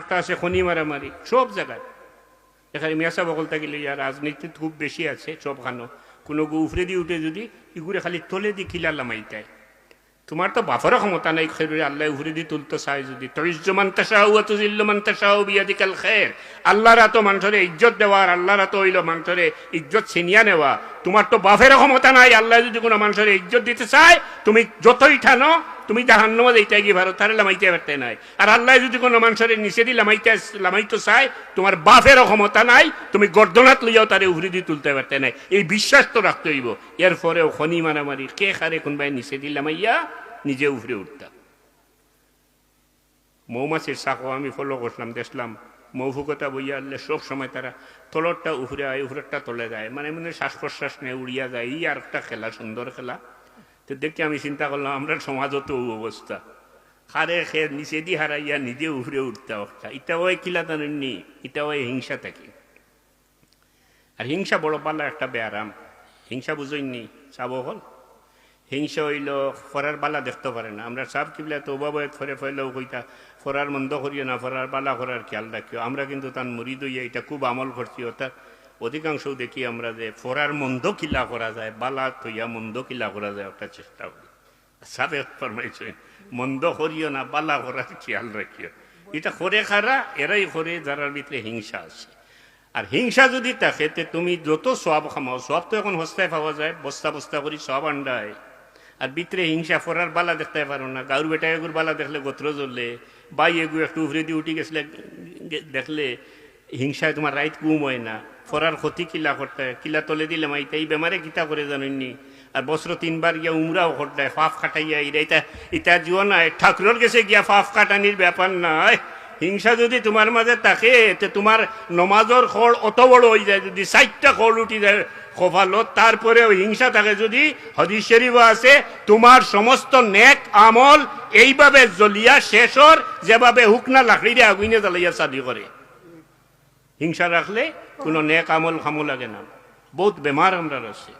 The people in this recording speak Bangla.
একটা আছে খনি মারামারি সব জায়গায়। এখানে মিয়াসা বকল থাকিলে ইয়ার রাজনীতি খুব বেশি আছে সবখানো। কোনো গু উফরে দিয়ে উঠে যদি ইগুরে খালি তলে দি খিলা লামাইতায়। তোমার তো বাফারও ক্ষমতা নাই খেরুরে আল্লাহ উফরে দিয়ে তুলতে চায় যদি তৈজ্জমান তাশাউ ওয়া তুযিল্লুমান তাশাউ বিয়াদিকাল খায়র। আল্লাহর তো মানুষের ইজ্জত দেওয়ার, আল্লাহর তো হইল মানুষের ইজ্জত ছিনিয়া নেওয়া। তোমার তো বাফেরও ক্ষমতা নাই। আল্লাহ যদি কোনো মানুষের ইজ্জত দিতে চায় তুমি যতই ঠানো তুমি জাহান্নামে যাইতে গিয়ে ভারত তারে লামাইতে পারতে নাই। আর আল্লাহ যদি কোনো মানুষের নিচে দিয়ে লামাইতে চায় তোমার বাফেরও ক্ষমতা নাই, তুমি গর্দনাত লইয়াও তারে উফরে দিয়ে তুলতে পারতে নাই। এই বিশ্বাস তো রাখতে হইব। এরপরেও খনি মারামারি কে খারে কোনবাই নিচে দিয়ে লামাইয়া নিজে উফরে উঠতাম। মৌমাছির শাকও আমি ফলো করলাম, দেখলাম মৌফুকতা বইয়া আনলে সব সময় তারা তলরটা উফরে আয়, উফরেরটা তলে যায়, মানে মানে শ্বাস প্রশ্বাস নেই উড়িয়া যায়। এই আর একটা খেলা, সুন্দর খেলা। তো দেখে আমি চিন্তা করলাম আমরা সমাজও তো অবস্থা হারে খে নিচে দিয়ে হারাইয়া নিজে উফরে উঠতে অবস্থা। এটা ওই কিলা জানেননি, এটা ওই হিংসা থাকে। আর হিংসা বড় পাল্লা একটা ব্যারাম। হিংসা বুঝইনি চাব হল হিংসা হইল ফরার বালা দেখতে পারে না। আমরা সব কিবলা তো বাবত ফরে ফেলেও কইতা ফরার মন্দ করিও না, ফরার বালা করার খেয়াল রাখিও। আমরা কিন্তু তার মুড়ি দইয়া এটা খুব আমল করছি। অর্থাৎ অধিকাংশ দেখি আমরা যে ফরার মন্দ কিলা করা যায়, বালা থইয়া মন্দ কিলা করা যায় একটা চেষ্টা করি। সাবে ফরমাইছে মন্দ করিও না, বালা করার খেয়াল রাখিও। এটা করে খারা এরাই করে যারার ভিতরে হিংসা আছে। আর হিংসা যদি থাকে তুমি যত সব খামাও, সব তো এখন হস্তায় পাওয়া যায়, বস্তা বস্তা করি সব আন্ডায়। আর ভিতরে হিংসা ফরার বালা দেখতে পারো না। গাউর বেটা এগুর বালা দেখলে গোত্র জ্বললে, বাই এগু একটু উফরে দিয়ে উঠি গেছিলে দেখলে হিংসায় তোমার রাইত ঘুম হয় না। ফরার ক্ষতি কিলা করতে কিলা তলে দিলে মাইতে এই বেমারে কিতা করে জানেননি। আর বছর 3 বার গিয়া উমরাও করতে ফাফ কাটাইয়া এটা এটা জীবন নাই। ঠাকুরের কাছে গিয়া ফাফ কাটানির ব্যাপার নাই। হিংসা যদি তোমার মাঝে থাকে তোমার নমাজর খড় অত বড় হয়ে যায়। যদি 4টা খড় উঠি যায় কপালত, তারপরেও হিংসা থাকে যদি হাদিস শরীফ আছে তোমার সমস্ত নেক আমল এইভাবে জ্বলিয়া শেষর যেভাবে হুকনা লাকড়িরে আগুনে জ্বালাইয়া চাঁদি করে। হিংসা রাখলে কোনো নেক আমল খামো লাগে না। বহুত বেমার আমরা আছে।